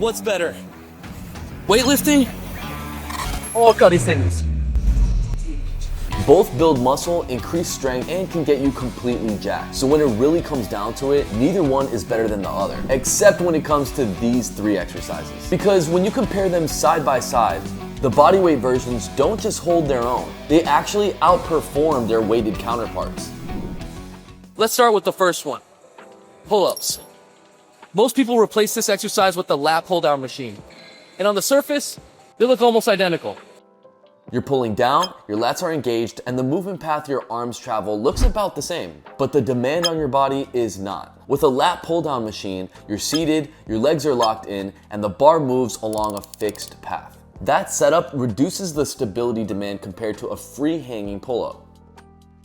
What's better? Weightlifting or calisthenics? Both build muscle, increase strength, and can get you completely jacked. So when it really comes down to it, neither one is better than the other, except when it comes to these 3 exercises. Because when you compare them side by side, the bodyweight versions don't just hold their own, they actually outperform their weighted counterparts. Let's start with the first one, pull-ups. Most people replace this exercise with the lat pull-down machine. And on the surface, they look almost identical. You're pulling down, your lats are engaged, and the movement path your arms travel looks about the same. But the demand on your body is not. With a lat pull-down machine, you're seated, your legs are locked in, and the bar moves along a fixed path. That setup reduces the stability demand compared to a free hanging pull-up.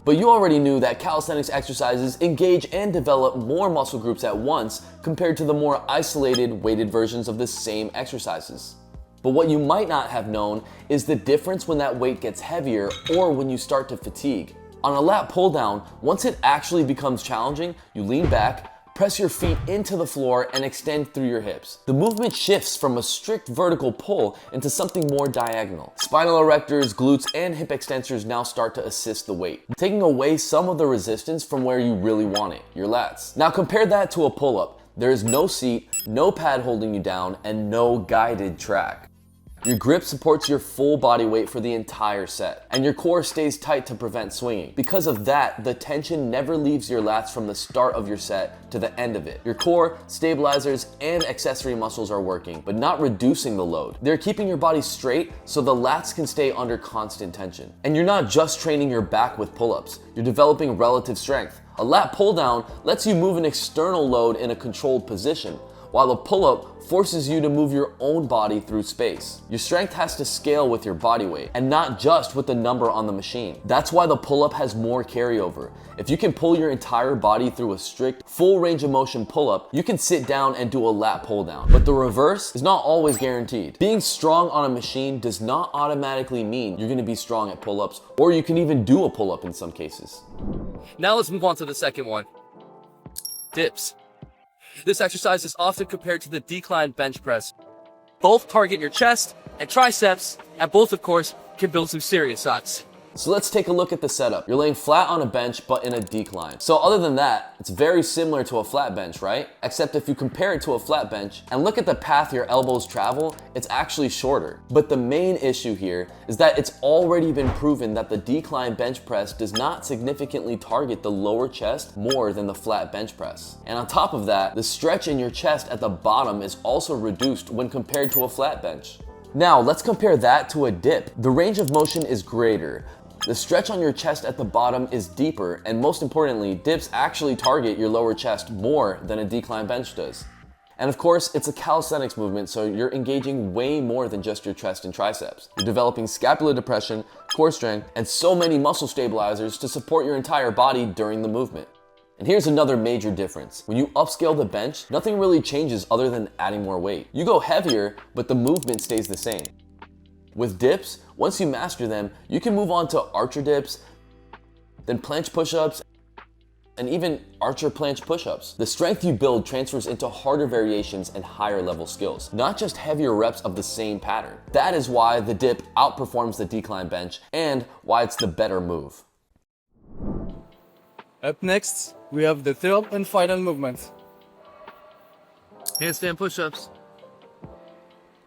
But you already knew that calisthenics exercises engage and develop more muscle groups at once compared to the more isolated, weighted versions of the same exercises. But what you might not have known is the difference when that weight gets heavier or when you start to fatigue. On a lat pull down, once it actually becomes challenging, you lean back, press your feet into the floor, and extend through your hips. The movement shifts from a strict vertical pull into something more diagonal. Spinal erectors, glutes, and hip extensors now start to assist the weight, taking away some of the resistance from where you really want it, your lats. Now compare that to a pull-up. There is no seat, no pad holding you down, and no guided track. Your grip supports your full body weight for the entire set, and your core stays tight to prevent swinging. Because of that, the tension never leaves your lats from the start of your set to the end of it. Your core, stabilizers, and accessory muscles are working, but not reducing the load. They're keeping your body straight so the lats can stay under constant tension. And you're not just training your back with pull-ups, you're developing relative strength. A lat pull-down lets you move an external load in a controlled position, while a pull-up forces you to move your own body through space. Your strength has to scale with your body weight, and not just with the number on the machine. That's why the pull-up has more carryover. If you can pull your entire body through a strict, full range of motion pull-up, you can sit down and do a lat pull-down. But the reverse is not always guaranteed. Being strong on a machine does not automatically mean you're gonna be strong at pull-ups, or you can even do a pull-up in some cases. Now let's move on to the second one, dips. This exercise is often compared to the decline bench press. Both target your chest and triceps, and both, of course, can build some serious size. So let's take a look at the setup. You're laying flat on a bench, but in a decline. So other than that, it's very similar to a flat bench, right? Except if you compare it to a flat bench and look at the path your elbows travel, it's actually shorter. But the main issue here is that it's already been proven that the decline bench press does not significantly target the lower chest more than the flat bench press. And on top of that, the stretch in your chest at the bottom is also reduced when compared to a flat bench. Now, let's compare that to a dip. The range of motion is greater. The stretch on your chest at the bottom is deeper, and most importantly, dips actually target your lower chest more than a decline bench does. And of course, it's a calisthenics movement, so you're engaging way more than just your chest and triceps. You're developing scapular depression, core strength, and so many muscle stabilizers to support your entire body during the movement. And here's another major difference. When you upscale the bench, nothing really changes other than adding more weight. You go heavier, but the movement stays the same. With dips, once you master them, you can move on to archer dips, then planche push-ups, and even archer planche push-ups. The strength you build transfers into harder variations and higher level skills, not just heavier reps of the same pattern. That is why the dip outperforms the decline bench and why it's the better move. Up next, we have the third and final movement. Handstand push-ups.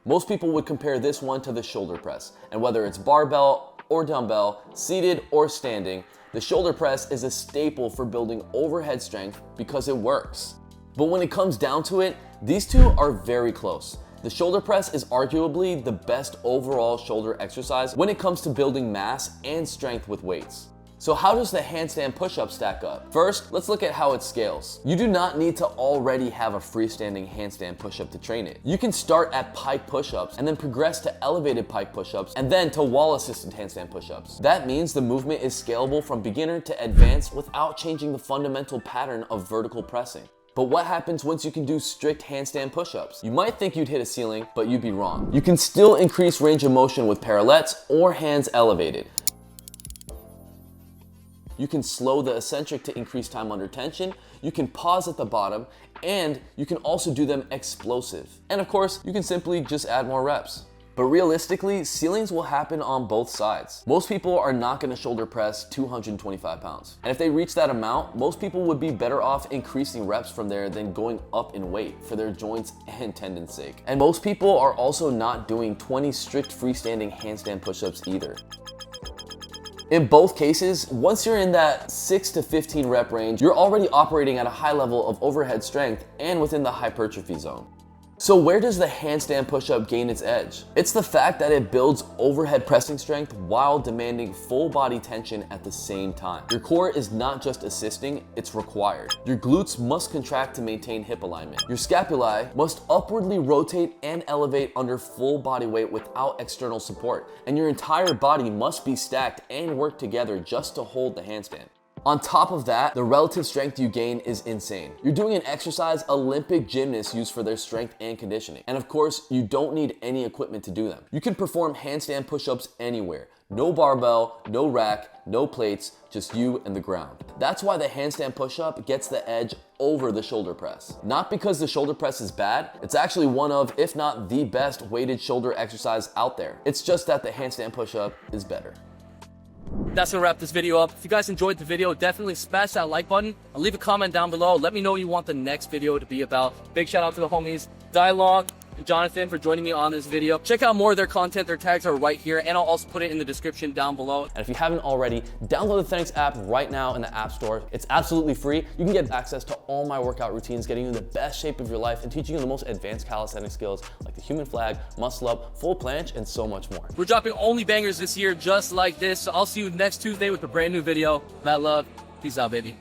Most people would compare this one to the shoulder press, and whether it's barbell or dumbbell, seated or standing, the shoulder press is a staple for building overhead strength because it works. But when it comes down to it, these two are very close. The shoulder press is arguably the best overall shoulder exercise when it comes to building mass and strength with weights. So how does the handstand push-up stack up? First, let's look at how it scales. You do not need to already have a freestanding handstand push-up to train it. You can start at pike push-ups and then progress to elevated pike push-ups and then to wall-assisted handstand push-ups. That means the movement is scalable from beginner to advanced without changing the fundamental pattern of vertical pressing. But what happens once you can do strict handstand push-ups? You might think you'd hit a ceiling, but you'd be wrong. You can still increase range of motion with parallettes or hands elevated. You can slow the eccentric to increase time under tension. you can pause at the bottom, and you can also do them explosive. And of course, you can simply just add more reps. But realistically, ceilings will happen on both sides. Most people are not gonna shoulder press 225 pounds. And if they reach that amount, most people would be better off increasing reps from there than going up in weight for their joints and tendons' sake. And most people are also not doing 20 strict freestanding handstand push-ups either. In both cases, once you're in that 6 to 15 rep range, you're already operating at a high level of overhead strength and within the hypertrophy zone. So where does the handstand push-up gain its edge? It's the fact that it builds overhead pressing strength while demanding full body tension at the same time. Your core is not just assisting, it's required. Your glutes must contract to maintain hip alignment. Your scapulae must upwardly rotate and elevate under full body weight without external support. And your entire body must be stacked and work together just to hold the handstand. On top of that, the relative strength you gain is insane. You're doing an exercise Olympic gymnasts use for their strength and conditioning. And of course, you don't need any equipment to do them. You can perform handstand push-ups anywhere. No barbell, no rack, no plates, just you and the ground. That's why the handstand push-up gets the edge over the shoulder press. Not because the shoulder press is bad, it's actually one of, if not the best weighted shoulder exercise out there. It's just that the handstand push-up is better. That's gonna wrap this video up. If you guys enjoyed the video, definitely smash that like button and leave a comment down below. Let me know what you want the next video to be about. Big shout out to the homies DAI-LONG and Jonathan for joining me on this video. Check out more of their content. Their tags are right here, and I'll also put it in the description down below. And if you haven't already, download the Calisthenics app right now in the App Store. It's absolutely free. You can get access to all my workout routines, getting you in the best shape of your life and teaching you the most advanced calisthenics skills like the human flag, muscle up, full planche, and so much more. We're dropping only bangers this year just like this, so I'll see you next Tuesday with a brand new video. Mad love. Peace out, baby.